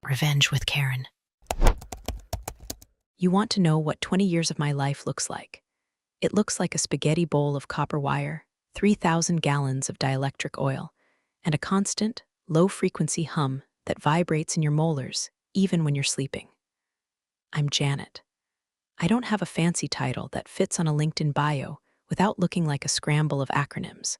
Revenge with Karen. You want to know what 20 years of my life looks like. It looks like a spaghetti bowl of copper wire, 3,000 gallons of dielectric oil, and a constant, low-frequency hum that vibrates in your molars even when you're sleeping. I'm Janet. I don't have a fancy title that fits on a LinkedIn bio without looking like a scramble of acronyms,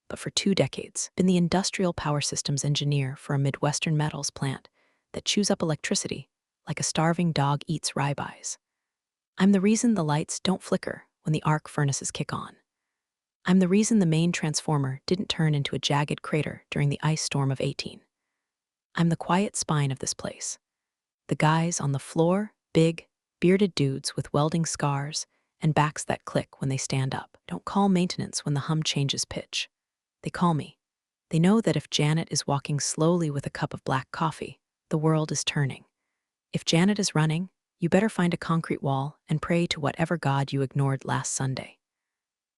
but for 2 decades, been the industrial power systems engineer for a Midwestern metals plant that chews up electricity like a starving dog eats ribeyes. I'm the reason the lights don't flicker when the arc furnaces kick on. I'm the reason the main transformer didn't turn into a jagged crater during the ice storm of 18. I'm the quiet spine of this place. The guys on the floor, big, bearded dudes with welding scars and backs that click when they stand up, don't call maintenance when the hum changes pitch. They call me. They know that if Janet is walking slowly with a cup of black coffee, the world is turning. If Janet is running, you better find a concrete wall and pray to whatever god you ignored last Sunday.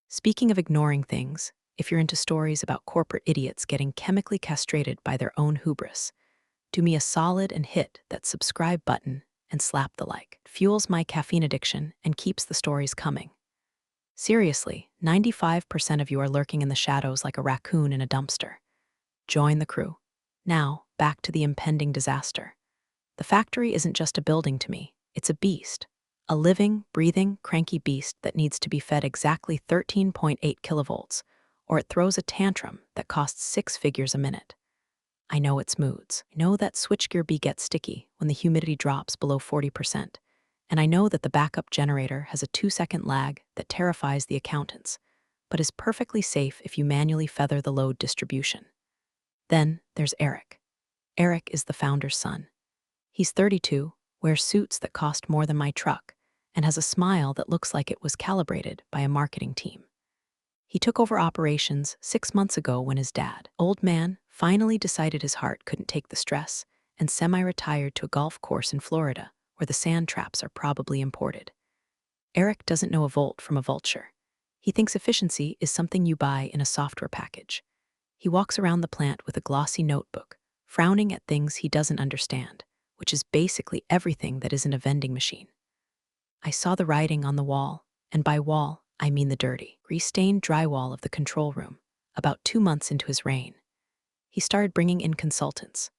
Speaking of ignoring things, if you're into stories about corporate idiots getting chemically castrated by their own hubris, do me a solid and hit that subscribe button and slap the like. It fuels my caffeine addiction and keeps the stories coming. Seriously, 95% of you are lurking in the shadows like a raccoon in a dumpster. Join the crew. Now, back to the impending disaster. The factory isn't just a building to me, it's a beast. A living, breathing, cranky beast that needs to be fed exactly 13.8 kilovolts, or it throws a tantrum that costs 6 figures a minute. I know its moods. I know that switchgear B gets sticky when the humidity drops below 40%, and I know that the backup generator has a 2-second lag that terrifies the accountants, but is perfectly safe if you manually feather the load distribution. Then there's Eric. Eric is the founder's son. He's 32, wears suits that cost more than my truck, and has a smile that looks like it was calibrated by a marketing team. He took over operations 6 months ago when his dad, old man, finally decided his heart couldn't take the stress and semi-retired to a golf course in Florida where the sand traps are probably imported. Eric doesn't know a volt from a vulture. He thinks efficiency is something you buy in a software package. He walks around the plant with a glossy notebook, frowning at things he doesn't understand, which is basically everything that isn't a vending machine. I saw the writing on the wall, and by wall, I mean the dirty, grease-stained drywall of the control room, about 2 months into his reign. He started bringing in consultants.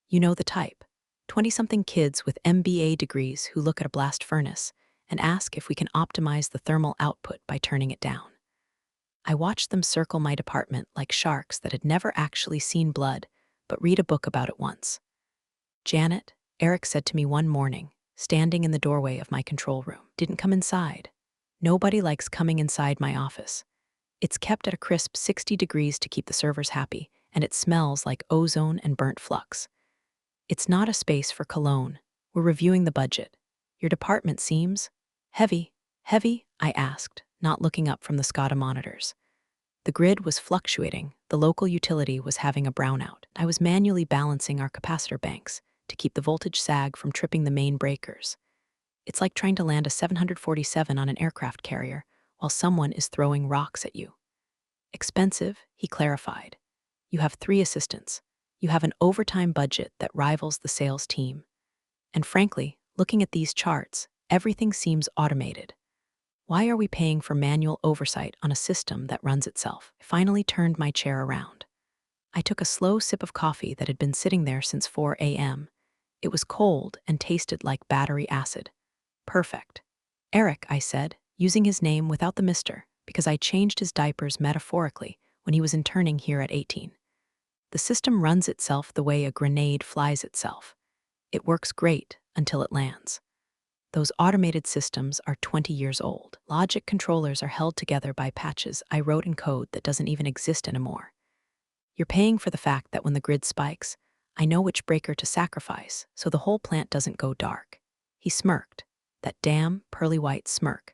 You know the type, 20-something kids with MBA degrees who look at a blast furnace and ask if we can optimize the thermal output by turning it down. I watched them circle my department like sharks that had never actually seen blood, but read a book about it once. Janet, Eric said to me one morning, standing in the doorway of my control room, didn't come inside. Nobody likes coming inside my office. It's kept at a crisp 60 degrees to keep the servers happy, and it smells like ozone and burnt flux. It's not a space for cologne. We're reviewing the budget. Your department seems heavy. Heavy? I asked, not looking up from the SCADA monitors. The grid was fluctuating. The local utility was having a brownout. I was manually balancing our capacitor banks to keep the voltage sag from tripping the main breakers. It's like trying to land a 747 on an aircraft carrier while someone is throwing rocks at you. Expensive, he clarified. You have 3 assistants. You have an overtime budget that rivals the sales team. And frankly, looking at these charts, everything seems automated. Why are we paying for manual oversight on a system that runs itself? I finally turned my chair around. I took a slow sip of coffee that had been sitting there since 4 a.m. It was cold and tasted like battery acid. Perfect. Eric, I said, using his name without the mister, because I changed his diapers metaphorically when he was interning here at 18. The system runs itself the way a grenade flies itself. It works great until it lands. Those automated systems are 20 years old. Logic controllers are held together by patches I wrote in code that doesn't even exist anymore. You're paying for the fact that when the grid spikes, I know which breaker to sacrifice so the whole plant doesn't go dark. He smirked. That damn pearly white smirk.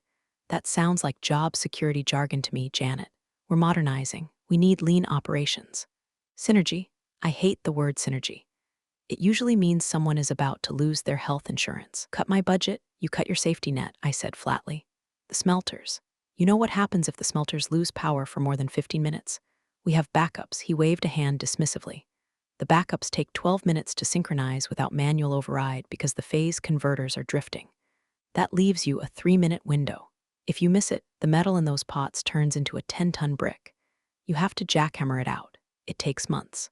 That sounds like job security jargon to me, Janet. We're modernizing. We need lean operations. Synergy. I hate the word synergy. It usually means someone is about to lose their health insurance. Cut my budget, you cut your safety net, I said flatly. The smelters. You know what happens if the smelters lose power for more than 15 minutes? We have backups, he waved a hand dismissively. The backups take 12 minutes to synchronize without manual override because the phase converters are drifting. That leaves you a 3-minute window. If you miss it, the metal in those pots turns into a 10-ton brick. You have to jackhammer it out. It takes months.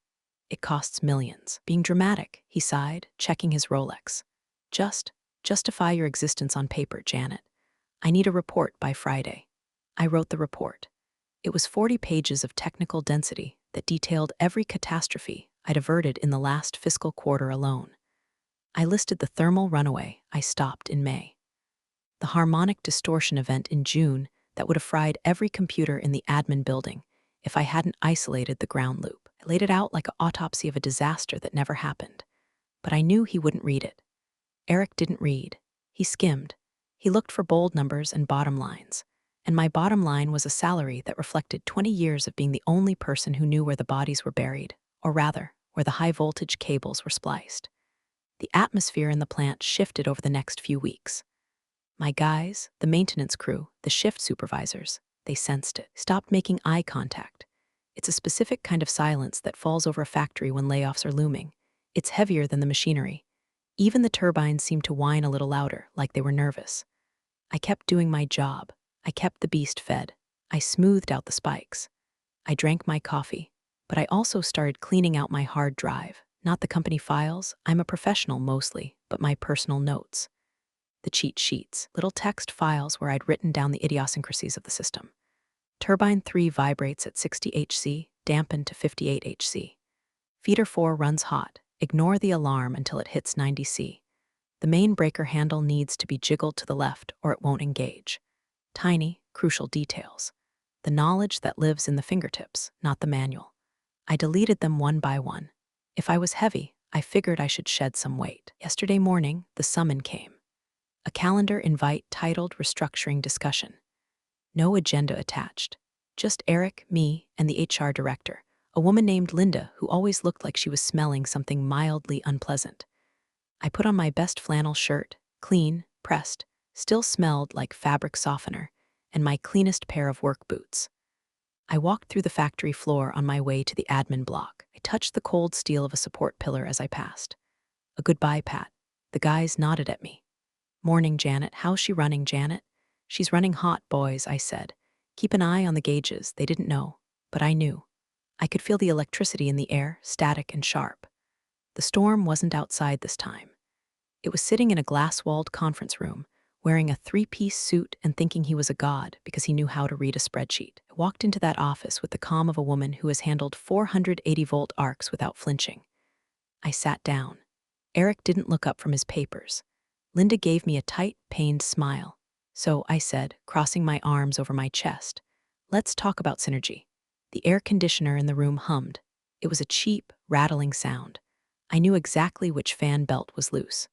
It costs millions. Being dramatic, he sighed, checking his Rolex. Just justify your existence on paper, Janet. I need a report by Friday. I wrote the report. It was 40 pages of technical density that detailed every catastrophe I'd averted in the last fiscal quarter alone. I listed the thermal runaway I stopped in May, the harmonic distortion event in June that would have fried every computer in the admin building if I hadn't isolated the ground loop. I laid it out like an autopsy of a disaster that never happened. But I knew he wouldn't read it. Eric didn't read. He skimmed. He looked for bold numbers and bottom lines. And my bottom line was a salary that reflected 20 years of being the only person who knew where the bodies were buried, or rather, where the high-voltage cables were spliced. The atmosphere in the plant shifted over the next few weeks. My guys, the maintenance crew, the shift supervisors, they sensed it, stopped making eye contact. It's a specific kind of silence that falls over a factory when layoffs are looming. It's heavier than the machinery. Even the turbines seemed to whine a little louder, like they were nervous. I kept doing my job. I kept the beast fed. I smoothed out the spikes. I drank my coffee, but I also started cleaning out my hard drive. Not the company files, I'm a professional mostly, but my personal notes. The cheat sheets, little text files where I'd written down the idiosyncrasies of the system. Turbine 3 vibrates at 60 Hc, dampened to 58 Hc. Feeder 4 runs hot. Ignore the alarm until it hits 90 C. The main breaker handle needs to be jiggled to the left or it won't engage. Tiny, crucial details. The knowledge that lives in the fingertips, not the manual. I deleted them one by one. If I was heavy, I figured I should shed some weight. Yesterday morning, the summon came. A calendar invite titled Restructuring Discussion. No agenda attached. Just Eric, me, and the HR director, a woman named Linda who always looked like she was smelling something mildly unpleasant. I put on my best flannel shirt, clean, pressed, still smelled like fabric softener, and my cleanest pair of work boots. I walked through the factory floor on my way to the admin block. I touched the cold steel of a support pillar as I passed. A goodbye, Pat. The guys nodded at me. Morning, Janet. How's she running, Janet? She's running hot, boys, I said. Keep an eye on the gauges. They didn't know, but I knew. I could feel the electricity in the air, static and sharp. The storm wasn't outside this time. It was sitting in a glass-walled conference room, wearing a 3-piece suit and thinking he was a god because he knew how to read a spreadsheet. I walked into that office with the calm of a woman who has handled 480-volt arcs without flinching. I sat down. Eric didn't look up from his papers. Linda gave me a tight, pained smile. So I said, crossing my arms over my chest, let's talk about synergy. The air conditioner in the room hummed. It was a cheap, rattling sound. I knew exactly which fan belt was loose.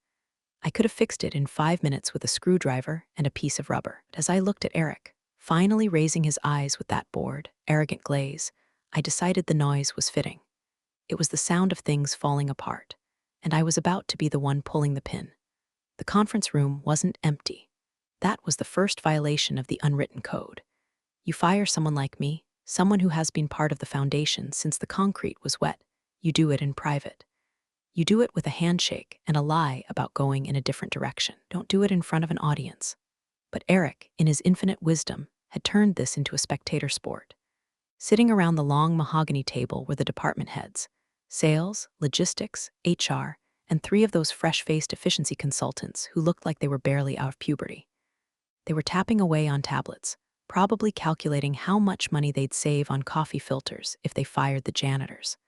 I could have fixed it in 5 minutes with a screwdriver and a piece of rubber. As I looked at Eric, finally raising his eyes with that bored, arrogant glaze, I decided the noise was fitting. It was the sound of things falling apart, and I was about to be the one pulling the pin. The conference room wasn't empty. That was the first violation of the unwritten code. You fire someone like me, someone who has been part of the foundation since the concrete was wet. You do it in private. You do it with a handshake and a lie about going in a different direction. Don't do it in front of an audience. But Eric, in his infinite wisdom, had turned this into a spectator sport. Sitting around the long mahogany table were the department heads, sales, logistics, HR, and 3 of those fresh-faced efficiency consultants who looked like they were barely out of puberty. They were tapping away on tablets, probably calculating how much money they'd save on coffee filters if they fired the janitors.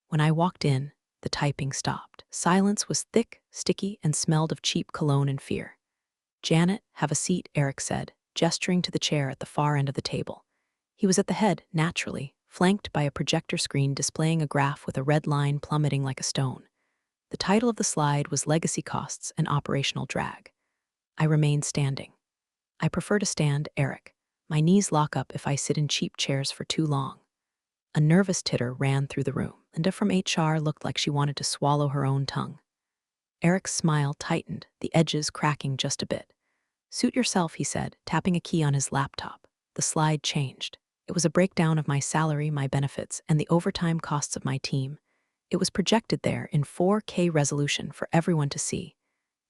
When I walked in, the typing stopped. Silence was thick, sticky, and smelled of cheap cologne and fear. Janet, have a seat, Eric said, gesturing to the chair at the far end of the table. He was at the head, naturally, flanked by a projector screen displaying a graph with a red line plummeting like a stone. The title of the slide was Legacy Costs and Operational Drag. I remained standing. I prefer to stand, Eric. My knees lock up if I sit in cheap chairs for too long. A nervous titter ran through the room. Linda from HR looked like she wanted to swallow her own tongue. Eric's smile tightened, the edges cracking just a bit. Suit yourself, he said, tapping a key on his laptop. The slide changed. It was a breakdown of my salary, my benefits, and the overtime costs of my team. It was projected there in 4K resolution for everyone to see.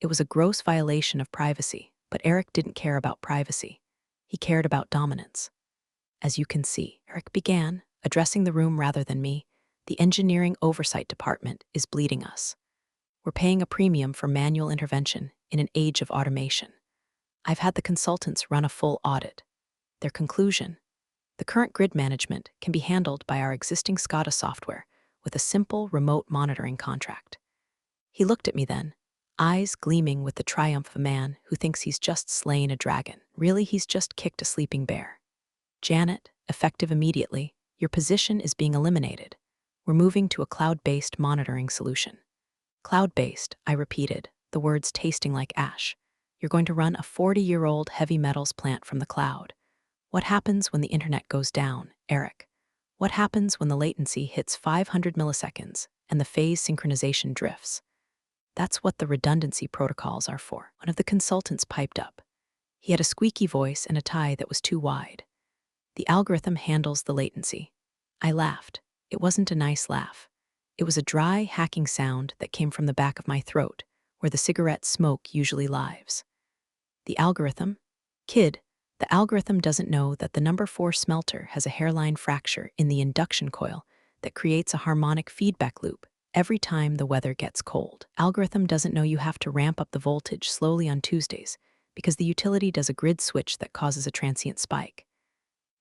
It was a gross violation of privacy, but Eric didn't care about privacy. He cared about dominance. As you can see, Eric began, addressing the room rather than me. The engineering oversight department is bleeding us. We're paying a premium for manual intervention in an age of automation. I've had the consultants run a full audit. Their conclusion: the current grid management can be handled by our existing SCADA software with a simple remote monitoring contract. He looked at me then, eyes gleaming with the triumph of a man who thinks he's just slain a dragon. Really, he's just kicked a sleeping bear. Janet, effective immediately, your position is being eliminated. We're moving to a cloud-based monitoring solution. Cloud-based, I repeated, the words tasting like ash. You're going to run a 40-year-old heavy metals plant from the cloud. What happens when the internet goes down, Eric? What happens when the latency hits 500 milliseconds and the phase synchronization drifts? That's what the redundancy protocols are for. One of the consultants piped up. He had a squeaky voice and a tie that was too wide. The algorithm handles the latency. I laughed. It wasn't a nice laugh. It was a dry, hacking sound that came from the back of my throat, where the cigarette smoke usually lives. The algorithm? Kid, the algorithm doesn't know that the number 4 smelter has a hairline fracture in the induction coil that creates a harmonic feedback loop every time the weather gets cold. Algorithm doesn't know you have to ramp up the voltage slowly on Tuesdays because the utility does a grid switch that causes a transient spike.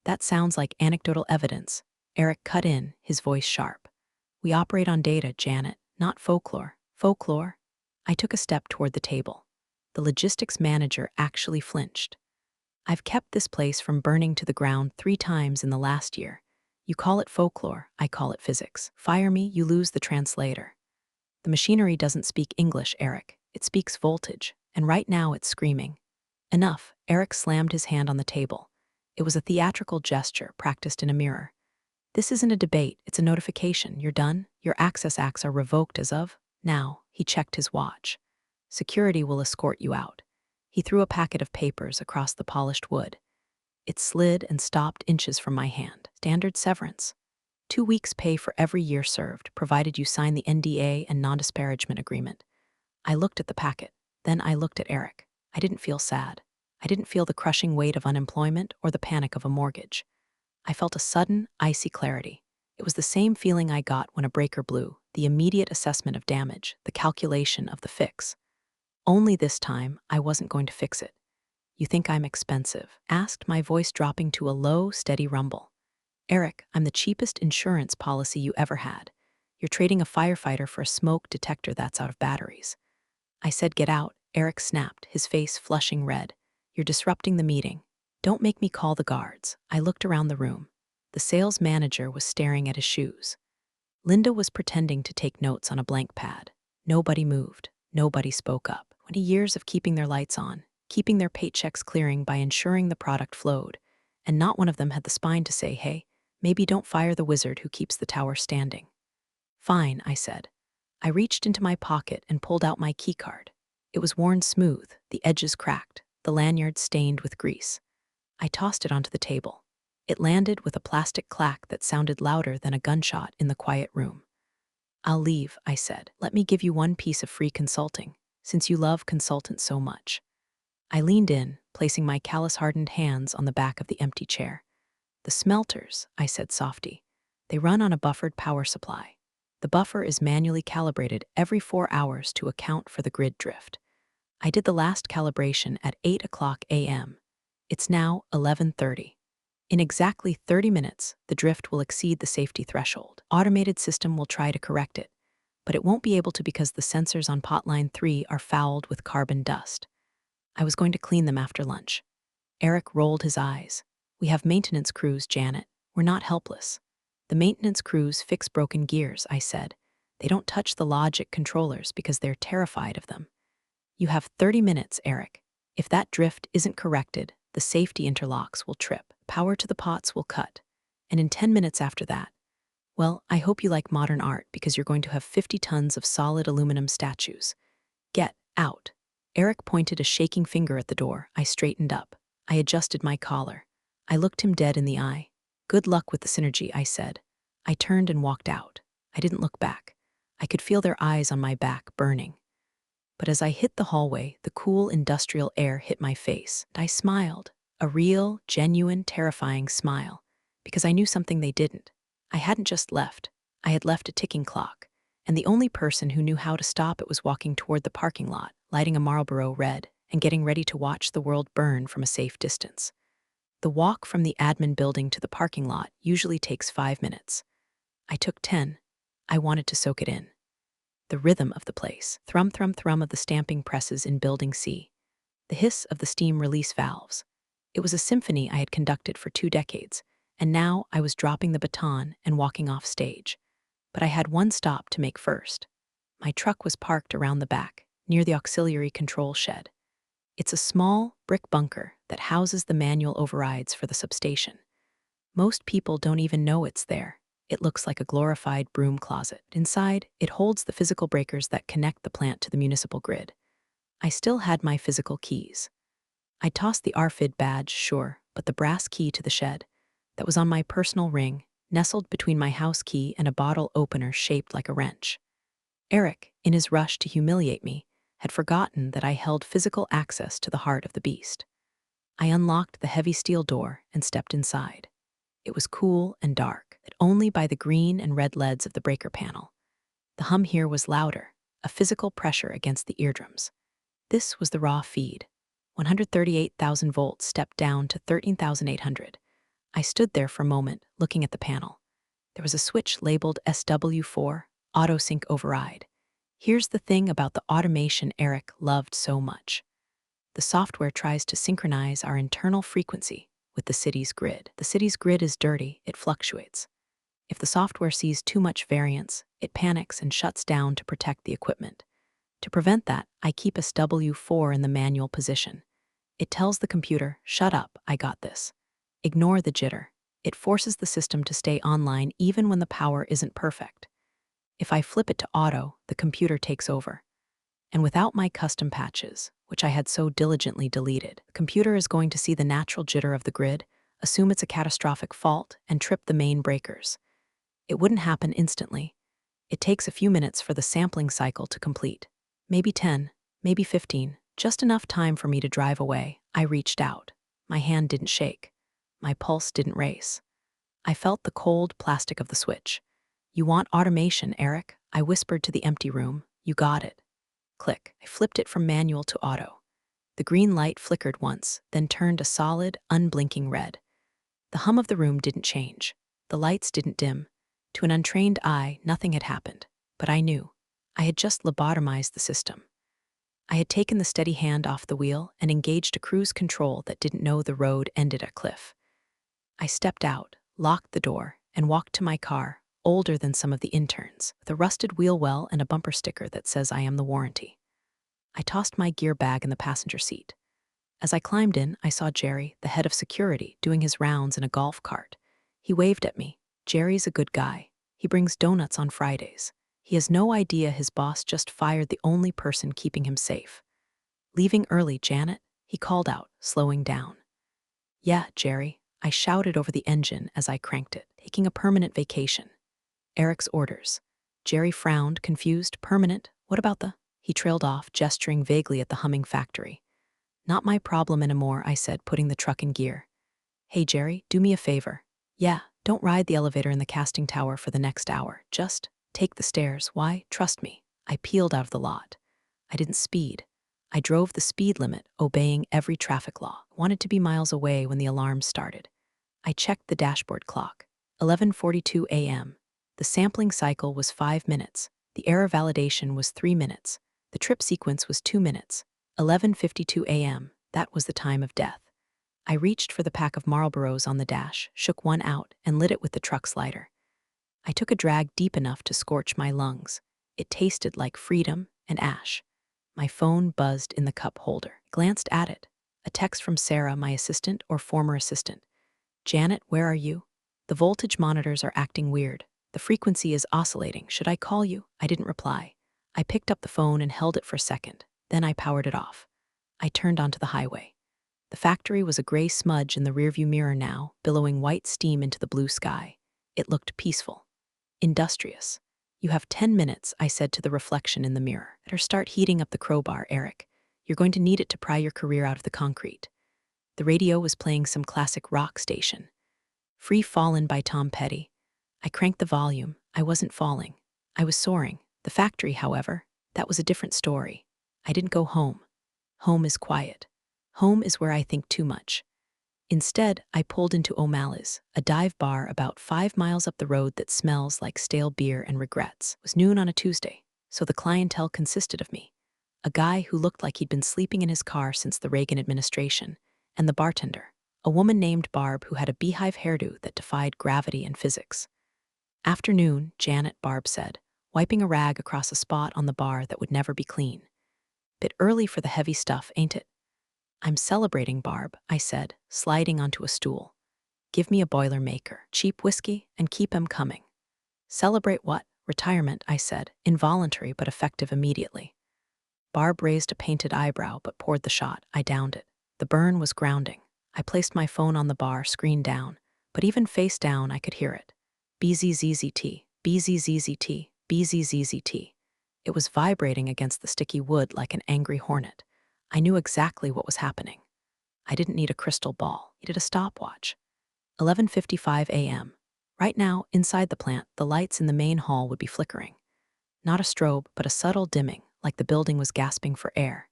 That sounds like anecdotal evidence. Eric cut in, his voice sharp. We operate on data, Janet, not folklore. Folklore? I took a step toward the table. The logistics manager actually flinched. I've kept this place from burning to the ground 3 times in the last year. You call it folklore, I call it physics. Fire me, you lose the translator. The machinery doesn't speak English, Eric. It speaks voltage, and right now it's screaming. Enough, Eric slammed his hand on the table. It was a theatrical gesture practiced in a mirror. This isn't a debate, it's a notification. You're done. Your access acts are revoked as of now. He checked his watch. Security will escort you out. He threw a packet of papers across the polished wood. It slid and stopped inches from my hand. Standard severance. 2 weeks' pay for every year served, provided you sign the NDA and non-disparagement agreement. I looked at the packet. Then I looked at Eric. I didn't feel sad. I didn't feel the crushing weight of unemployment or the panic of a mortgage. I felt a sudden, icy clarity. It was the same feeling I got when a breaker blew, the immediate assessment of damage, the calculation of the fix. Only this time, I wasn't going to fix it. You think I'm expensive? Asked, my voice dropping to a low, steady rumble. Eric, I'm the cheapest insurance policy you ever had. You're trading a firefighter for a smoke detector that's out of batteries. I said, get out. Eric snapped, his face flushing red. You're disrupting the meeting. Don't make me call the guards. I looked around the room. The sales manager was staring at his shoes. Linda was pretending to take notes on a blank pad. Nobody moved. Nobody spoke up. 20 years of keeping their lights on, keeping their paychecks clearing by ensuring the product flowed, and not one of them had the spine to say, hey, maybe don't fire the wizard who keeps the tower standing. Fine, I said. I reached into my pocket and pulled out my keycard. It was worn smooth, the edges cracked, the lanyard stained with grease. I tossed it onto the table. It landed with a plastic clack that sounded louder than a gunshot in the quiet room. I'll leave, I said. Let me give you one piece of free consulting, since you love consultants so much. I leaned in, placing my callus-hardened hands on the back of the empty chair. The smelters, I said softly. They run on a buffered power supply. The buffer is manually calibrated every 4 hours to account for the grid drift. I did the last calibration at 8:00 a.m. It's now 11:30. In exactly 30 minutes, the drift will exceed the safety threshold. Automated system will try to correct it, but it won't be able to because the sensors on pot line 3 are fouled with carbon dust. I was going to clean them after lunch. Eric rolled his eyes. We have maintenance crews, Janet. We're not helpless. The maintenance crews fix broken gears, I said. They don't touch the logic controllers because they're terrified of them. You have 30 minutes, Eric. If that drift isn't corrected, the safety interlocks will trip, power to the pots will cut. And in 10 minutes after that, well, I hope you like modern art because you're going to have 50 tons of solid aluminum statues. Get out. Eric pointed a shaking finger at the door. I straightened up. I adjusted my collar. I looked him dead in the eye. Good luck with the synergy, I said. I turned and walked out. I didn't look back. I could feel their eyes on my back burning. But as I hit the hallway, the cool industrial air hit my face, and I smiled. A real, genuine, terrifying smile. Because I knew something they didn't. I hadn't just left. I had left a ticking clock. And the only person who knew how to stop it was walking toward the parking lot, lighting a Marlboro Red, and getting ready to watch the world burn from a safe distance. The walk from the admin building to the parking lot usually takes 5 minutes. I took 10. I wanted to soak it in. The rhythm of the place, thrum, thrum, thrum of the stamping presses in Building C, the hiss of the steam release valves. It was a symphony I had conducted for 2 decades, and now I was dropping the baton and walking off stage. But I had one stop to make first. My truck was parked around the back, near the auxiliary control shed. It's a small, brick bunker that houses the manual overrides for the substation. Most people don't even know it's there. It looks like a glorified broom closet. Inside, it holds the physical breakers that connect the plant to the municipal grid. I still had my physical keys. I tossed the RFID badge, sure, but the brass key to the shed, that was on my personal ring, nestled between my house key and a bottle opener shaped like a wrench. Eric, in his rush to humiliate me, had forgotten that I held physical access to the heart of the beast. I unlocked the heavy steel door and stepped inside. It was cool and dark, lit only by the green and red LEDs of the breaker panel. The hum here was louder, a physical pressure against the eardrums. This was the raw feed. 138,000 volts stepped down to 13,800. I stood there for a moment, looking at the panel. There was a switch labeled SW4, Auto Sync Override. Here's the thing about the automation Eric loved so much. The software tries to synchronize our internal frequency with the city's grid. The city's grid is dirty, it fluctuates. If the software sees too much variance, it panics and shuts down to protect the equipment. To prevent that, I keep SW4 in the manual position. It tells the computer, shut up, I got this. Ignore the jitter. It forces the system to stay online even when the power isn't perfect. If I flip it to auto, the computer takes over. And without my custom patches, which I had so diligently deleted, the computer is going to see the natural jitter of the grid, assume it's a catastrophic fault, and trip the main breakers. It wouldn't happen instantly. It takes a few minutes for the sampling cycle to complete. Maybe 10, maybe 15, just enough time for me to drive away. I reached out. My hand didn't shake. My pulse didn't race. I felt the cold plastic of the switch. You want automation, Eric? I whispered to the empty room. You got it. Click. I flipped it from manual to auto. The green light flickered once, then turned a solid, unblinking red. The hum of the room didn't change. The lights didn't dim. To an untrained eye, nothing had happened. But I knew. I had just lobotomized the system. I had taken the steady hand off the wheel and engaged a cruise control that didn't know the road ended at a cliff. I stepped out, locked the door, and walked to my car, older than some of the interns, with a rusted wheel well and a bumper sticker that says I am the warranty. I tossed my gear bag in the passenger seat. As I climbed in, I saw Jerry, the head of security, doing his rounds in a golf cart. He waved at me. Jerry's a good guy. He brings donuts on Fridays. He has no idea his boss just fired the only person keeping him safe. Leaving early, Janet? He called out, slowing down. Yeah, Jerry, I shouted over the engine as I cranked it, taking a permanent vacation. Eric's orders. Jerry frowned, confused. Permanent? What about the? He trailed off, gesturing vaguely at the humming factory. Not my problem anymore, I said, putting the truck in gear. Hey, Jerry, do me a favor. Yeah, don't ride the elevator in the casting tower for the next hour. Just take the stairs. Why? Trust me. I peeled out of the lot. I didn't speed. I drove the speed limit, obeying every traffic law. Wanted to be miles away when the alarm started. I checked the dashboard clock. 11:42 a.m. The sampling cycle was 5 minutes. The error validation was 3 minutes. The trip sequence was 2 minutes. 11:52 a.m. That was the time of death. I reached for the pack of Marlboros on the dash, shook one out, and lit it with the truck's lighter. I took a drag deep enough to scorch my lungs. It tasted like freedom and ash. My phone buzzed in the cup holder. Glanced at it. A text from Sarah, my assistant or former assistant. Janet, where are you? The voltage monitors are acting weird. The frequency is oscillating. Should I call you? I didn't reply. I picked up the phone and held it for a second. Then I powered it off. I turned onto the highway. The factory was a gray smudge in the rearview mirror now, billowing white steam into the blue sky. It looked peaceful. Industrious. "You have 10 minutes," I said to the reflection in the mirror. "Better start heating up the crowbar, Eric. You're going to need it to pry your career out of the concrete." The radio was playing some classic rock station. Free Fallin' by Tom Petty. I cranked the volume. I wasn't falling. I was soaring. The factory, however, that was a different story. I didn't go home. Home is quiet. Home is where I think too much. Instead, I pulled into O'Malley's, a dive bar about 5 miles up the road that smells like stale beer and regrets. It was noon on a Tuesday, so the clientele consisted of me, a guy who looked like he'd been sleeping in his car since the Reagan administration, and the bartender, a woman named Barb who had a beehive hairdo that defied gravity and physics. "Afternoon," Janet, Barb said, wiping a rag across a spot on the bar that would never be clean. "Bit early for the heavy stuff, ain't it?" "I'm celebrating, Barb," I said, sliding onto a stool. "Give me a Boilermaker, cheap whiskey, and keep 'em coming." "Celebrate what?" "Retirement," I said, involuntary but effective immediately. Barb raised a painted eyebrow but poured the shot. I downed it. The burn was grounding. I placed my phone on the bar, screen down, but even face down I could hear it. BZZZT, BZZZT, BZZZT. It was vibrating against the sticky wood like an angry hornet. I knew exactly what was happening. I didn't need a crystal ball. I needed a stopwatch. 11:55 a.m. Right now, inside the plant, the lights in the main hall would be flickering. Not a strobe, but a subtle dimming, like the building was gasping for air.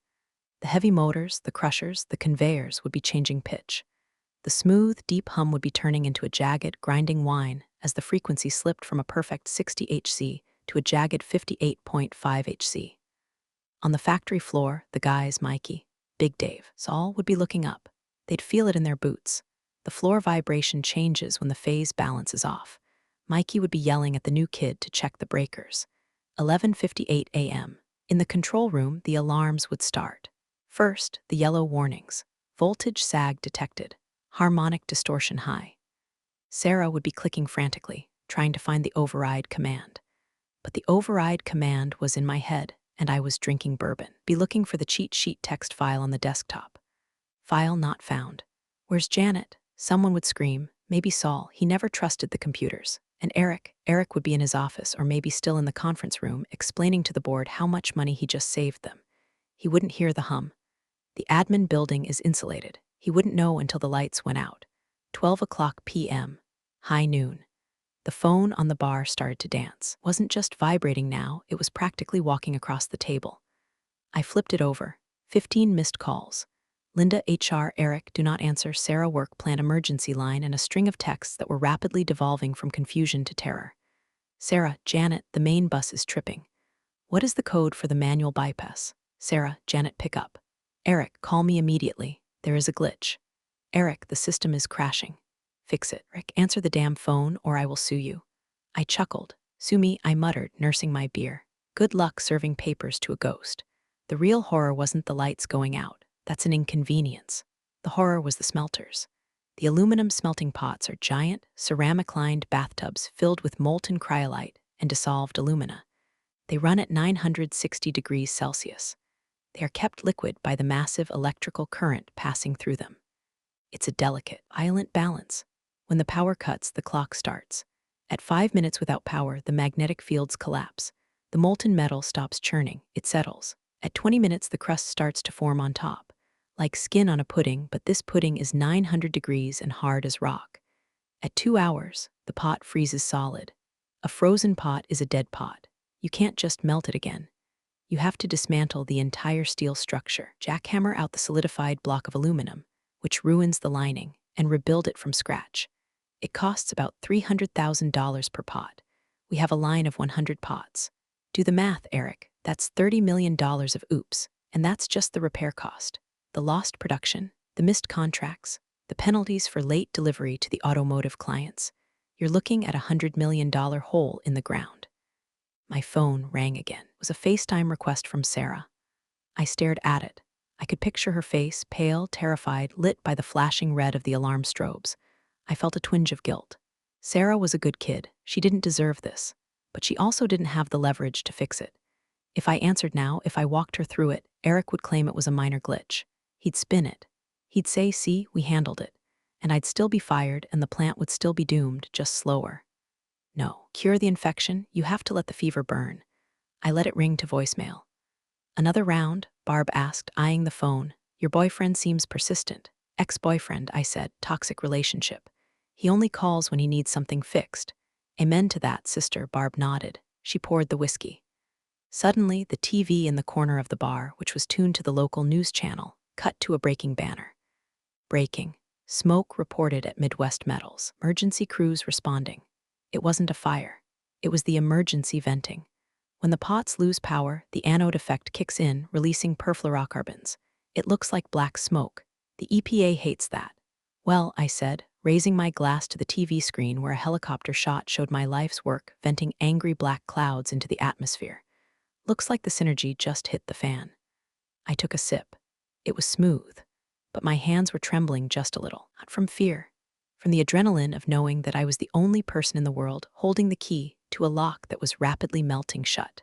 The heavy motors, the crushers, the conveyors would be changing pitch. The smooth, deep hum would be turning into a jagged, grinding whine as the frequency slipped from a perfect 60 Hz to a jagged 58.5 Hz. On the factory floor, the guys, Mikey, Big Dave, Saul, would be looking up. They'd feel it in their boots. The floor vibration changes when the phase balance is off. Mikey would be yelling at the new kid to check the breakers. 11:58 a.m. In the control room, the alarms would start. First, the yellow warnings. Voltage sag detected. Harmonic distortion high. Sarah would be clicking frantically, trying to find the override command. But the override command was in my head, and I was drinking bourbon. Be looking for the cheat sheet text file on the desktop. File not found. "Where's Janet?" Someone would scream. Maybe Saul. He never trusted the computers. And Eric would be in his office or maybe still in the conference room explaining to the board how much money he just saved them. He wouldn't hear the hum. The admin building is insulated. He wouldn't know until the lights went out. 12 o'clock p.m. High noon. The phone on the bar started to dance. Wasn't just vibrating now, it was practically walking across the table. I flipped it over. 15 missed calls. Linda, HR, Eric, do not answer, Sarah, work plan emergency line, and a string of texts that were rapidly devolving from confusion to terror. Sarah, Janet, the main bus is tripping. What is the code for the manual bypass? Sarah, Janet, pick up. Eric, call me immediately. There is a glitch. Eric, the system is crashing. Fix it. Eric, answer the damn phone or I will sue you. I chuckled. Sue me, I muttered, nursing my beer. Good luck serving papers to a ghost. The real horror wasn't the lights going out. That's an inconvenience. The horror was the smelters. The aluminum smelting pots are giant, ceramic-lined bathtubs filled with molten cryolite and dissolved alumina. They run at 960 degrees Celsius. They are kept liquid by the massive electrical current passing through them. It's a delicate, violent balance. When the power cuts, the clock starts. At 5 minutes without power, the magnetic fields collapse. The molten metal stops churning, it settles. At 20 minutes, the crust starts to form on top. Like skin on a pudding, but this pudding is 900 degrees and hard as rock. At 2 hours, the pot freezes solid. A frozen pot is a dead pot. You can't just melt it again. You have to dismantle the entire steel structure, jackhammer out the solidified block of aluminum, which ruins the lining, and rebuild it from scratch. It costs about $300,000 per pot. We have a line of 100 pots. Do the math, Eric. That's $30 million of oops, and that's just the repair cost. The lost production, the missed contracts, the penalties for late delivery to the automotive clients. You're looking at a $100 million hole in the ground. My phone rang again. It was a FaceTime request from Sarah. I stared at it. I could picture her face, pale, terrified, lit by the flashing red of the alarm strobes. I felt a twinge of guilt. Sarah was a good kid. She didn't deserve this. But she also didn't have the leverage to fix it. If I answered now, if I walked her through it, Eric would claim it was a minor glitch. He'd spin it. He'd say, see, we handled it. And I'd still be fired and the plant would still be doomed, just slower. No. Cure the infection, you have to let the fever burn. I let it ring to voicemail. Another round? Barb asked, eyeing the phone. Your boyfriend seems persistent. Ex-boyfriend, I said, toxic relationship. He only calls when he needs something fixed. Amen to that, sister, Barb nodded. She poured the whiskey. Suddenly, the TV in the corner of the bar, which was tuned to the local news channel, cut to a breaking banner. Breaking. Smoke reported at Midwest Metals. Emergency crews responding. It wasn't a fire. It was the emergency venting. When the pots lose power, the anode effect kicks in, releasing perfluorocarbons. It looks like black smoke. The EPA hates that. Well, I said, raising my glass to the TV screen where a helicopter shot showed my life's work, venting angry black clouds into the atmosphere. Looks like the synergy just hit the fan. I took a sip. It was smooth, but my hands were trembling just a little, not from fear, from the adrenaline of knowing that I was the only person in the world holding the key to a lock that was rapidly melting shut.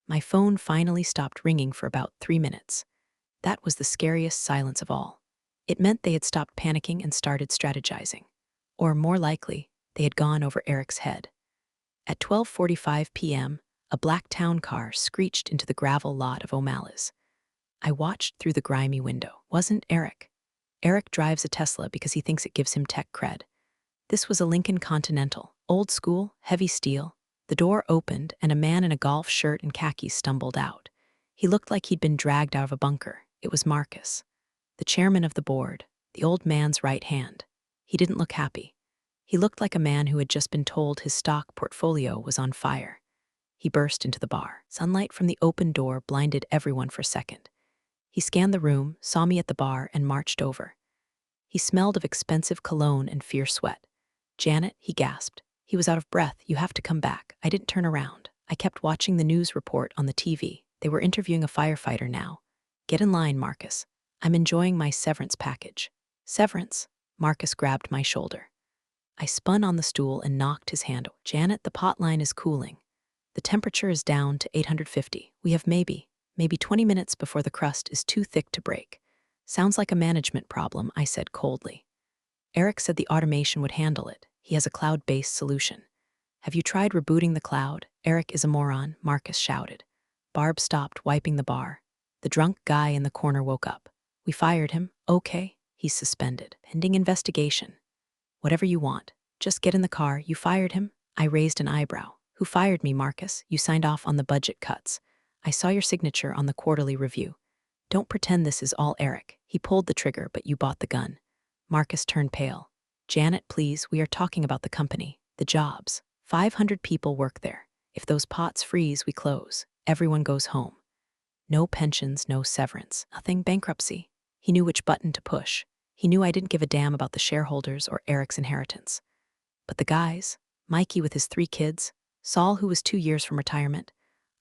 My phone finally stopped ringing for about 3 minutes. That was the scariest silence of all. It meant they had stopped panicking and started strategizing. Or more likely, they had gone over Eric's head. At 12:45 p.m., a black town car screeched into the gravel lot of O'Malley's. I watched through the grimy window. Wasn't Eric. Eric drives a Tesla because he thinks it gives him tech cred. This was a Lincoln Continental, old school, heavy steel. The door opened and a man in a golf shirt and khakis stumbled out. He looked like he'd been dragged out of a bunker. It was Marcus, the chairman of the board, the old man's right hand. He didn't look happy. He looked like a man who had just been told his stock portfolio was on fire. He burst into the bar. Sunlight from the open door blinded everyone for a second. He scanned the room, saw me at the bar, and marched over. He smelled of expensive cologne and fierce sweat. Janet, he gasped. He was out of breath. You have to come back. I didn't turn around. I kept watching the news report on the TV. They were interviewing a firefighter now. Get in line, Marcus. I'm enjoying my severance package. Severance? Marcus grabbed my shoulder. I spun on the stool and knocked his hand. Janet, the pot line is cooling. The temperature is down to 850. We have maybe 20 minutes before the crust is too thick to break. Sounds like a management problem, I said coldly. Eric said the automation would handle it. He has a cloud-based solution. Have you tried rebooting the cloud? Eric is a moron, Marcus shouted. Barb stopped wiping the bar. The drunk guy in the corner woke up. We fired him. Okay, he's suspended. Pending investigation. Whatever you want. Just get in the car. You fired him? I raised an eyebrow. Who fired me, Marcus? You signed off on the budget cuts. I saw your signature on the quarterly review. Don't pretend this is all Eric. He pulled the trigger, but you bought the gun. Marcus turned pale. Janet, please, we are talking about the company, the jobs. 500 people work there. If those pots freeze, we close. Everyone goes home. No pensions, no severance, nothing, bankruptcy. He knew which button to push. He knew I didn't give a damn about the shareholders or Eric's inheritance. But the guys, Mikey with his 3 kids, Saul who was 2 years from retirement.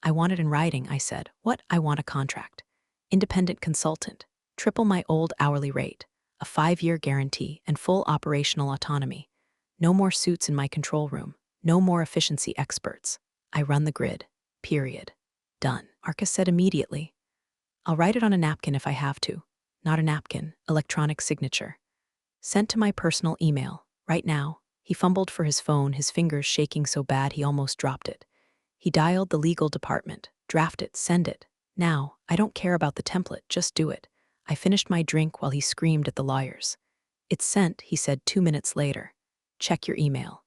I want it in writing, I said. What? I want a contract. Independent consultant, triple my old hourly rate, a 5-year guarantee, and full operational autonomy. No more suits in my control room. No more efficiency experts. I run the grid. Period. Done. Marcus said immediately. I'll write it on a napkin if I have to. Not a napkin, electronic signature. Sent to my personal email, right now. He fumbled for his phone, his fingers shaking so bad he almost dropped it. He dialed the legal department. Draft it, send it. Now, I don't care about the template, just do it. I finished my drink while he screamed at the lawyers. It's sent, he said 2 minutes later. Check your email.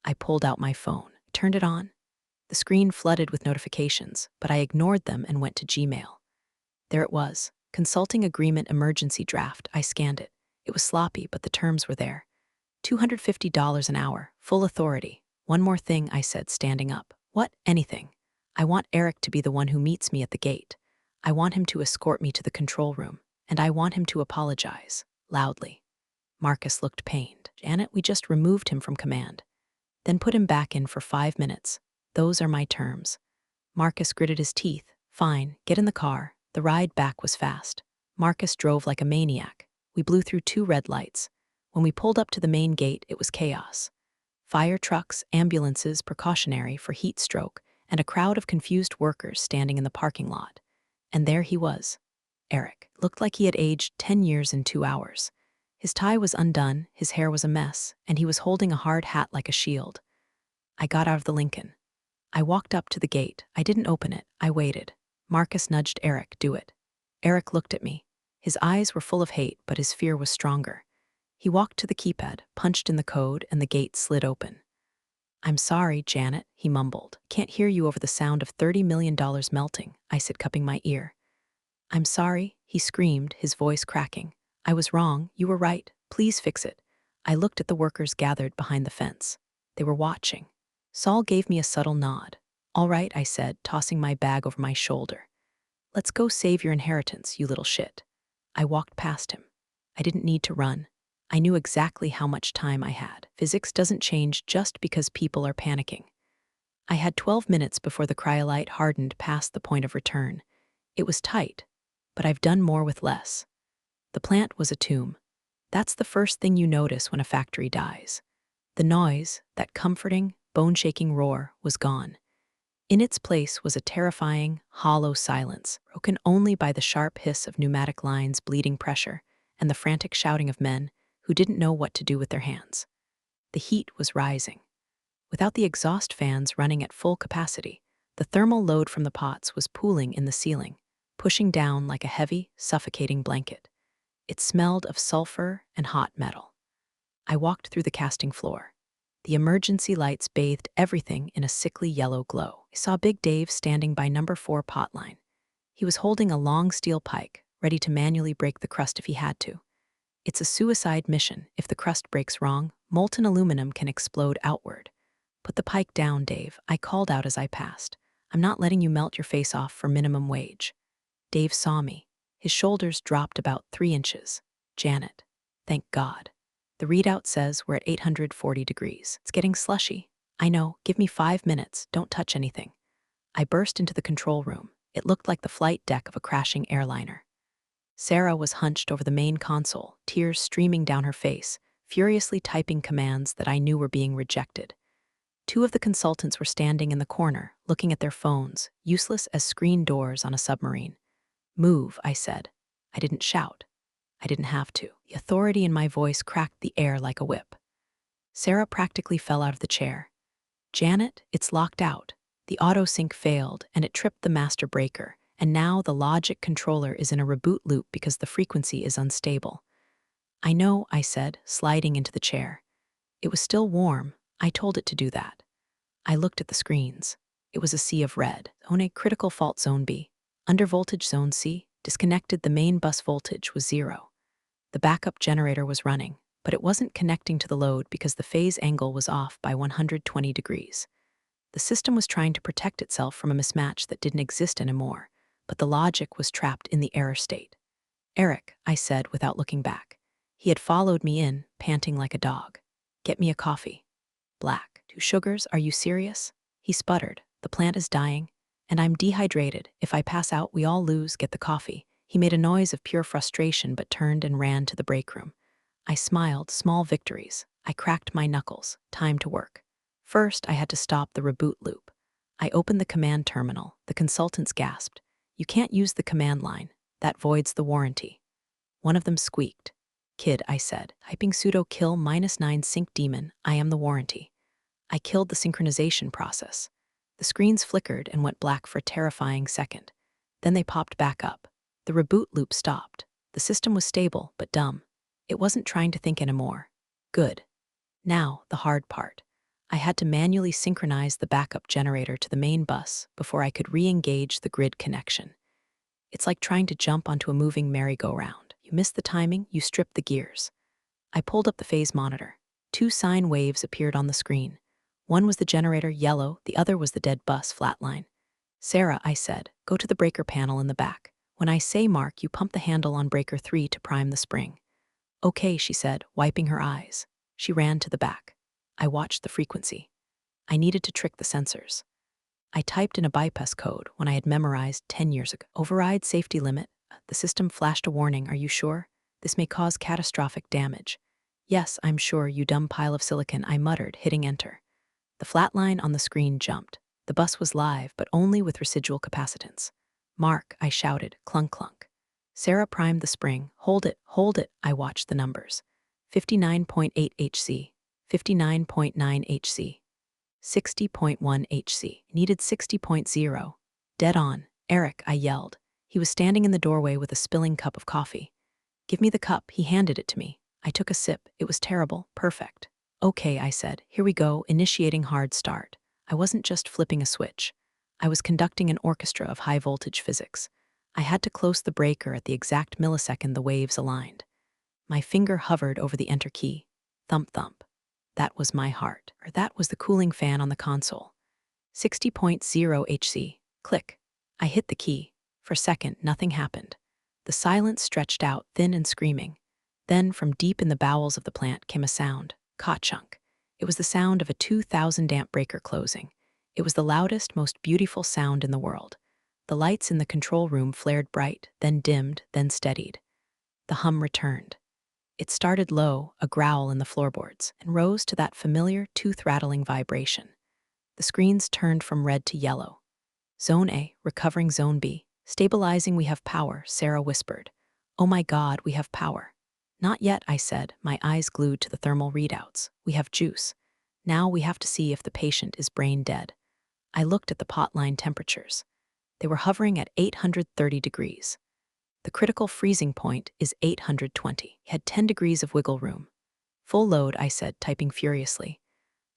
I pulled out my phone, turned it on. The screen flooded with notifications, but I ignored them and went to Gmail. There it was, consulting agreement emergency draft. I scanned it. It was sloppy, but the terms were there. $250 an hour, full authority. One more thing, I said, standing up. What? Anything. I want Eric to be the one who meets me at the gate. I want him to escort me to the control room, and I want him to apologize, loudly. Marcus looked pained. Janet, we just removed him from command. Then put him back in for 5 minutes. Those are my terms. Marcus gritted his teeth. Fine, get in the car. The ride back was fast. Marcus drove like a maniac. We blew through 2 red lights. When we pulled up to the main gate, it was chaos. Fire trucks, ambulances, precautionary for heat stroke, and a crowd of confused workers standing in the parking lot. And there he was. Eric looked like he had aged 10 years in 2 hours. His tie was undone, his hair was a mess, and he was holding a hard hat like a shield. I got out of the Lincoln. I walked up to the gate. I didn't open it. I waited. Marcus nudged Eric, do it. Eric looked at me. His eyes were full of hate, but his fear was stronger. He walked to the keypad, punched in the code, and the gate slid open. I'm sorry, Janet, he mumbled. Can't hear you over the sound of $30 million melting, I said, cupping my ear. I'm sorry, he screamed, his voice cracking. I was wrong, you were right, please fix it. I looked at the workers gathered behind the fence. They were watching. Saul gave me a subtle nod. All right, I said, tossing my bag over my shoulder. Let's go save your inheritance, you little shit. I walked past him. I didn't need to run. I knew exactly how much time I had. Physics doesn't change just because people are panicking. I had 12 minutes before the cryolite hardened past the point of return. It was tight, but I've done more with less. The plant was a tomb. That's the first thing you notice when a factory dies. The noise, that comforting, bone-shaking roar, was gone. In its place was a terrifying, hollow silence, broken only by the sharp hiss of pneumatic lines bleeding pressure and the frantic shouting of men who didn't know what to do with their hands. The heat was rising. Without the exhaust fans running at full capacity, the thermal load from the pots was pooling in the ceiling, pushing down like a heavy, suffocating blanket. It smelled of sulfur and hot metal. I walked through the casting floor. The emergency lights bathed everything in a sickly yellow glow. I saw Big Dave standing by number 4 pot line. He was holding a long steel pike, ready to manually break the crust if he had to. It's a suicide mission. If the crust breaks wrong, molten aluminum can explode outward. Put the pike down, Dave, I called out as I passed. I'm not letting you melt your face off for minimum wage. Dave saw me. His shoulders dropped about 3 inches. Janet, thank God. The readout says we're at 840 degrees. It's getting slushy. I know, give me 5 minutes, don't touch anything. I burst into the control room. It looked like the flight deck of a crashing airliner. Sarah was hunched over the main console, tears streaming down her face, furiously typing commands that I knew were being rejected. 2 of the consultants were standing in the corner, looking at their phones, useless as screen doors on a submarine. Move, I said. I didn't shout. I didn't have to. The authority in my voice cracked the air like a whip. Sarah practically fell out of the chair. Janet, it's locked out. The auto-sync failed, and it tripped the master breaker, and now the logic controller is in a reboot loop because the frequency is unstable. I know, I said, sliding into the chair. It was still warm. I told it to do that. I looked at the screens. It was a sea of red. Zone A, critical fault zone B. Undervoltage zone C, disconnected. The main bus voltage was 0. The backup generator was running, but it wasn't connecting to the load because the phase angle was off by 120 degrees. The system was trying to protect itself from a mismatch that didn't exist anymore, but the logic was trapped in the error state. Eric, I said without looking back. He had followed me in, panting like a dog. Get me a coffee. Black. 2 sugars, are you serious? He sputtered. The plant is dying, and I'm dehydrated. If I pass out, we all lose. Get the coffee. He made a noise of pure frustration but turned and ran to the break room. I smiled, small victories. I cracked my knuckles. Time to work. First, I had to stop the reboot loop. I opened the command terminal. The consultants gasped. You can't use the command line. That voids the warranty. One of them squeaked. Kid, I said, typing sudo kill -9 sync daemon. I am the warranty. I killed the synchronization process. The screens flickered and went black for a terrifying second. Then they popped back up. The reboot loop stopped. The system was stable, but dumb. It wasn't trying to think anymore. Good. Now, the hard part. I had to manually synchronize the backup generator to the main bus before I could re-engage the grid connection. It's like trying to jump onto a moving merry-go-round. You miss the timing, you strip the gears. I pulled up the phase monitor. 2 sine waves appeared on the screen. One was the generator, yellow, the other was the dead bus, flatline. Sarah, I said, go to the breaker panel in the back. When I say mark, you pump the handle on breaker 3 to prime the spring. Okay, she said, wiping her eyes. She ran to the back. I watched the frequency. I needed to trick the sensors. I typed in a bypass code when I had memorized 10 years ago. Override safety limit. The system flashed a warning. Are you sure? This may cause catastrophic damage. Yes, I'm sure, you dumb pile of silicon, I muttered, hitting enter. The flat line on the screen jumped. The bus was live, but only with residual capacitance. Mark, I shouted, clunk clunk. Sarah primed the spring. Hold it, I watched the numbers. 59.8 HC, 59.9 HC. 60.1 HC. Needed 60.0. Dead on. Eric, I yelled. He was standing in the doorway with a spilling cup of coffee. Give me the cup, he handed it to me. I took a sip. It was terrible. Perfect. Okay, I said. Here we go, initiating hard start. I wasn't just flipping a switch. I was conducting an orchestra of high-voltage physics. I had to close the breaker at the exact millisecond the waves aligned. My finger hovered over the enter key. Thump thump. That was my heart. Or that was the cooling fan on the console. 60.0 HC. Click. I hit the key. For a second, nothing happened. The silence stretched out, thin and screaming. Then, from deep in the bowels of the plant came a sound. Ka-chunk. It was the sound of a 2,000-amp breaker closing. It was the loudest, most beautiful sound in the world. The lights in the control room flared bright, then dimmed, then steadied. The hum returned. It started low, a growl in the floorboards, and rose to that familiar, tooth-rattling vibration. The screens turned from red to yellow. Zone A, recovering Zone B. Stabilizing, we have power, Sarah whispered. Oh my God, we have power. Not yet, I said, my eyes glued to the thermal readouts. We have juice. Now we have to see if the patient is brain dead. I looked at the potline temperatures. They were hovering at 830 degrees. The critical freezing point is 820. He had 10 degrees of wiggle room. Full load, I said, typing furiously.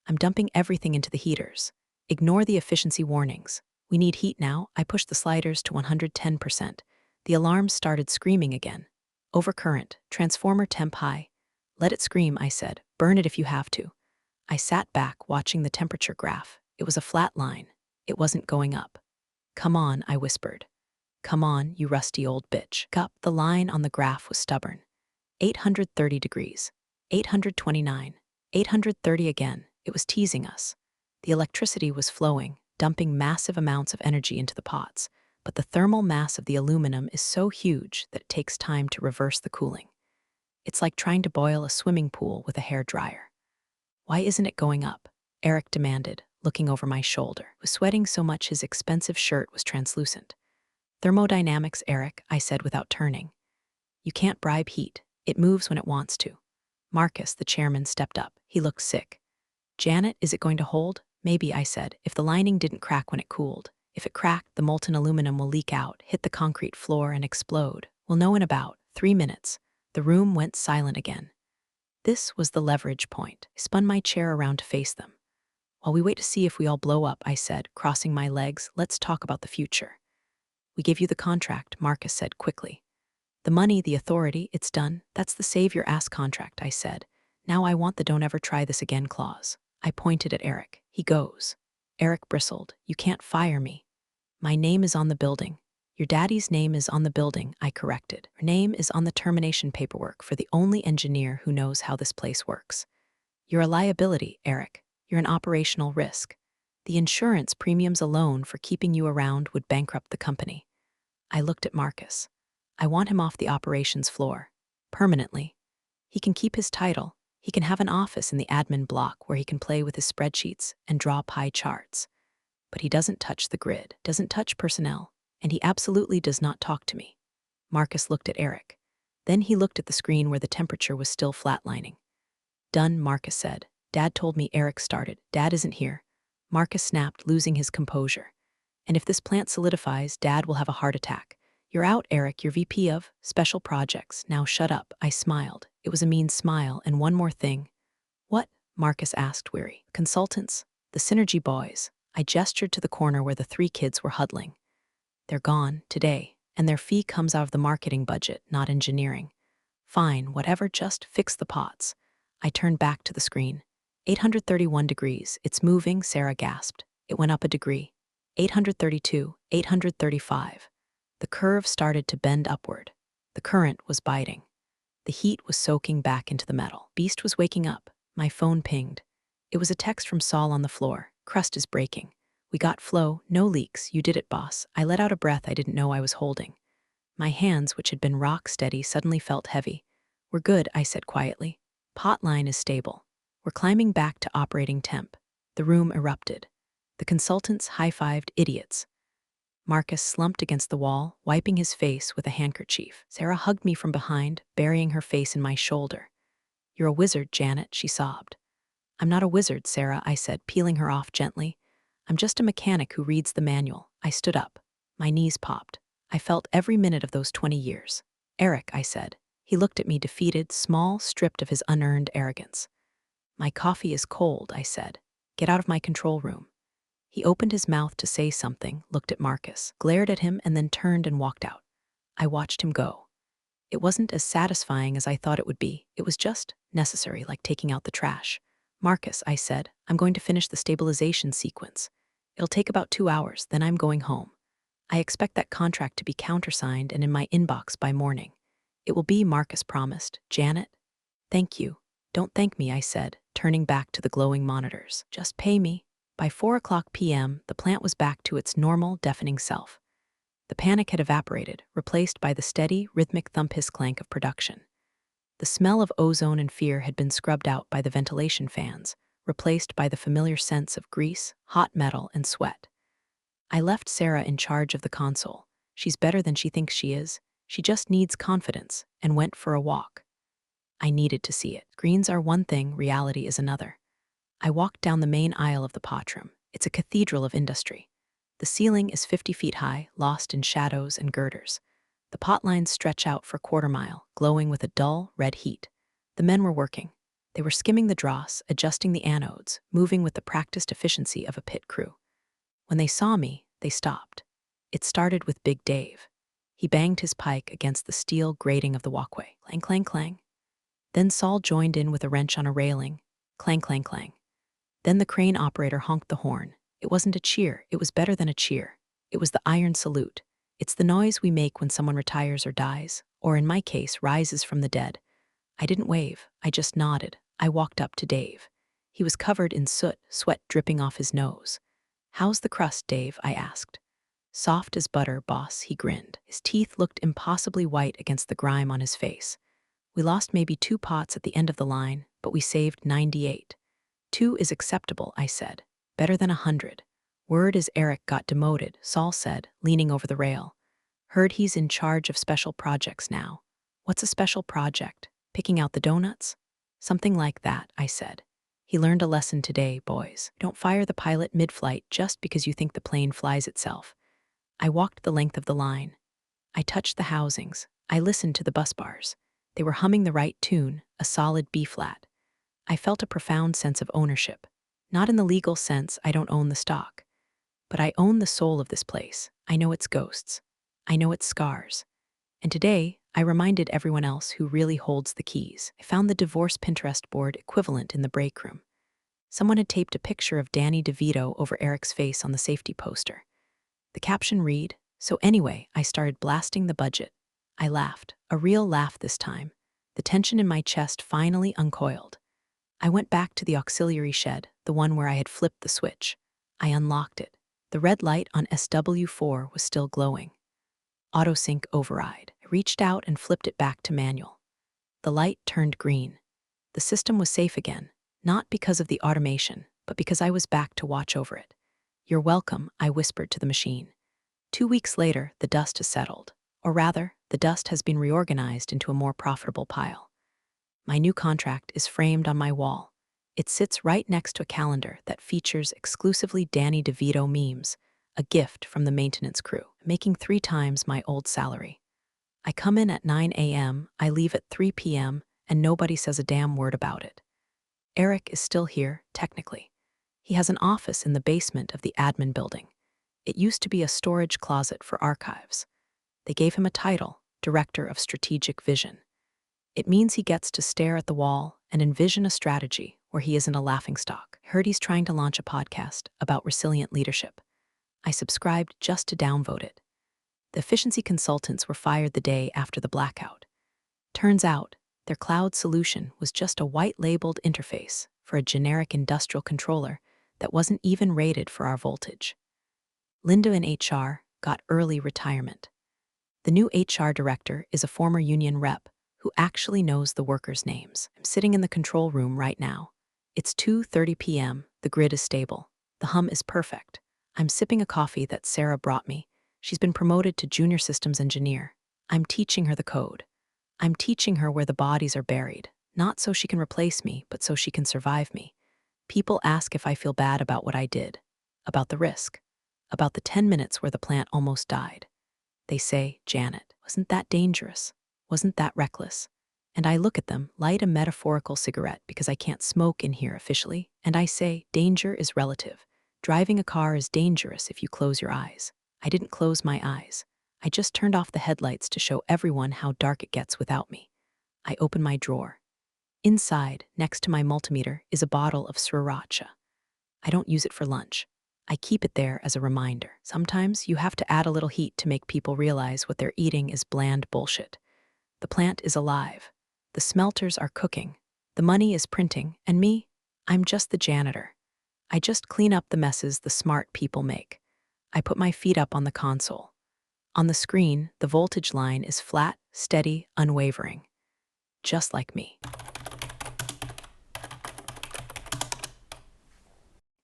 I'm dumping everything into the heaters. Ignore the efficiency warnings. We need heat now. I pushed the sliders to 110%. The alarms started screaming again. Overcurrent, transformer temp high. Let it scream, I said. Burn it if you have to. I sat back, watching the temperature graph. It was a flat line. It wasn't going up. Come on, I whispered. Come on, you rusty old bitch. Up, the line on the graph was stubborn. 830 degrees. 829. 830 again. It was teasing us. The electricity was flowing, dumping massive amounts of energy into the pots, but the thermal mass of the aluminum is so huge that it takes time to reverse the cooling. It's like trying to boil a swimming pool with a hairdryer. Why isn't it going up? Eric demanded, looking over my shoulder. He was sweating so much his expensive shirt was translucent. Thermodynamics, Eric, I said without turning. You can't bribe heat. It moves when it wants to. Marcus, the chairman, stepped up. He looked sick. Janet, is it going to hold? Maybe, I said, if the lining didn't crack when it cooled. If it cracked, the molten aluminum will leak out, hit the concrete floor, and explode. We'll know in about 3 minutes. The room went silent again. This was the leverage point. I spun my chair around to face them. While we wait to see if we all blow up, I said, crossing my legs, let's talk about the future. We give you the contract, Marcus said quickly. The money, the authority, it's done. That's the save your ass contract, I said. Now I want the don't ever try this again clause. I pointed at Eric. He goes. Eric bristled. You can't fire me. My name is on the building. Your daddy's name is on the building, I corrected. Her name is on the termination paperwork for the only engineer who knows how this place works. You're a liability, Eric. You're an operational risk. The insurance premiums alone for keeping you around would bankrupt the company. I looked at Marcus. I want him off the operations floor. Permanently. He can keep his title. He can have an office in the admin block where he can play with his spreadsheets and draw pie charts. But he doesn't touch the grid, doesn't touch personnel, and he absolutely does not talk to me. Marcus looked at Eric. Then he looked at the screen where the temperature was still flatlining. Done, Marcus said. Dad told me Eric started. Dad isn't here. Marcus snapped, losing his composure. And if this plant solidifies, Dad will have a heart attack. You're out, Eric. You're VP of Special Projects. Now shut up. I smiled. It was a mean smile, and one more thing. What? Marcus asked, weary. Consultants. The Synergy boys. I gestured to the corner where the 3 kids were huddling. They're gone, today, and their fee comes out of the marketing budget, not engineering. Fine, whatever, just fix the pots. I turned back to the screen. 831 degrees. It's moving, Sarah gasped. It went up a degree. 832, 835. The curve started to bend upward. The current was biting. The heat was soaking back into the metal. Beast was waking up. My phone pinged. It was a text from Saul on the floor. Crust is breaking. We got flow, no leaks. You did it, boss. I let out a breath I didn't know I was holding. My hands, which had been rock steady, suddenly felt heavy. We're good, I said quietly. Pot line is stable. We're climbing back to operating temp. The room erupted. The consultants high-fived. Idiots. Marcus slumped against the wall, wiping his face with a handkerchief. Sarah hugged me from behind, burying her face in my shoulder. You're a wizard, Janet, she sobbed. I'm not a wizard, Sarah, I said, peeling her off gently. I'm just a mechanic who reads the manual. I stood up. My knees popped. I felt every minute of those 20 years. Eric, I said. He looked at me defeated, small, stripped of his unearned arrogance. My coffee is cold, I said. Get out of my control room. He opened his mouth to say something, looked at Marcus, glared at him, and then turned and walked out. I watched him go. It wasn't as satisfying as I thought it would be. It was just necessary, like taking out the trash. Marcus, I said, I'm going to finish the stabilization sequence. It'll take about 2 hours, then I'm going home. I expect that contract to be countersigned and in my inbox by morning. It will be, Marcus promised. Janet? Thank you. Don't thank me, I said, turning back to the glowing monitors. Just pay me. By 4:00 p.m., the plant was back to its normal, deafening self. The panic had evaporated, replaced by the steady, rhythmic thump-hiss-clank of production. The smell of ozone and fear had been scrubbed out by the ventilation fans, replaced by the familiar scents of grease, hot metal, and sweat. I left Sarah in charge of the console. She's better than she thinks she is. She just needs confidence, and went for a walk. I needed to see it. Screens are one thing, reality is another. I walked down the main aisle of the pot room. It's a cathedral of industry. The ceiling is 50 feet high, lost in shadows and girders. The pot lines stretch out for a quarter-mile, glowing with a dull, red heat. The men were working. They were skimming the dross, adjusting the anodes, moving with the practiced efficiency of a pit crew. When they saw me, they stopped. It started with Big Dave. He banged his pike against the steel grating of the walkway. Clang, clang, clang. Then Saul joined in with a wrench on a railing. Clang, clang, clang. Then the crane operator honked the horn. It wasn't a cheer, it was better than a cheer. It was the iron salute. It's the noise we make when someone retires or dies, or in my case, rises from the dead. I didn't wave, I just nodded. I walked up to Dave. He was covered in soot, sweat dripping off his nose. How's the crust, Dave? I asked. Soft as butter, boss, he grinned. His teeth looked impossibly white against the grime on his face. We lost maybe 2 pots at the end of the line, but we saved 98. 2 is acceptable, I said. Better than 100. Word is Eric got demoted, Saul said, leaning over the rail. Heard he's in charge of special projects now. What's a special project? Picking out the donuts? Something like that, I said. He learned a lesson today, boys. Don't fire the pilot mid-flight just because you think the plane flies itself. I walked the length of the line. I touched the housings. I listened to the bus bars. They were humming the right tune, a solid B-flat. I felt a profound sense of ownership. Not in the legal sense, I don't own the stock. But I own the soul of this place. I know its ghosts. I know its scars. And today, I reminded everyone else who really holds the keys. I found the divorce Pinterest board equivalent in the break room. Someone had taped a picture of Danny DeVito over Eric's face on the safety poster. The caption read, "So anyway, I started blasting the budget." I laughed, a real laugh this time. The tension in my chest finally uncoiled. I went back to the auxiliary shed, the one where I had flipped the switch. I unlocked it. The red light on SW4 was still glowing. Autosync override. I reached out and flipped it back to manual. The light turned green. The system was safe again, not because of the automation, but because I was back to watch over it. You're welcome, I whispered to the machine. 2 weeks later, the dust has settled. Or rather, the dust has been reorganized into a more profitable pile. My new contract is framed on my wall. It sits right next to a calendar that features exclusively Danny DeVito memes, a gift from the maintenance crew, making 3 times my old salary. I come in at 9 a.m., I leave at 3 p.m., and nobody says a damn word about it. Eric is still here, technically. He has an office in the basement of the admin building. It used to be a storage closet for archives. They gave him a title, Director of Strategic Vision. It means he gets to stare at the wall and envision a strategy where he isn't a laughingstock. I heard he's trying to launch a podcast about resilient leadership. I subscribed just to downvote it. The efficiency consultants were fired the day after the blackout. Turns out, their cloud solution was just a white-labeled interface for a generic industrial controller that wasn't even rated for our voltage. Linda in HR got early retirement. The new HR director is a former union rep who actually knows the workers' names. I'm sitting in the control room right now. It's 2:30 p.m., the grid is stable. The hum is perfect. I'm sipping a coffee that Sarah brought me. She's been promoted to junior systems engineer. I'm teaching her the code. I'm teaching her where the bodies are buried, not so she can replace me, but so she can survive me. People ask if I feel bad about what I did, about the risk, about the 10 minutes where the plant almost died. They say, Janet, wasn't that dangerous? Wasn't that reckless? And I look at them, light a metaphorical cigarette because I can't smoke in here officially, and I say, danger is relative. Driving a car is dangerous if you close your eyes. I didn't close my eyes. I just turned off the headlights to show everyone how dark it gets without me. I open my drawer. Inside, next to my multimeter, is a bottle of sriracha. I don't use it for lunch. I keep it there as a reminder. Sometimes you have to add a little heat to make people realize what they're eating is bland bullshit. The plant is alive. The smelters are cooking. The money is printing. And me? I'm just the janitor. I just clean up the messes the smart people make. I put my feet up on the console. On the screen, the voltage line is flat, steady, unwavering. Just like me.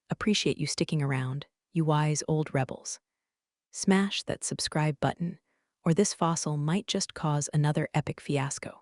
Appreciate you sticking around, you wise old rebels. Smash that subscribe button, or this fossil might just cause another epic fiasco.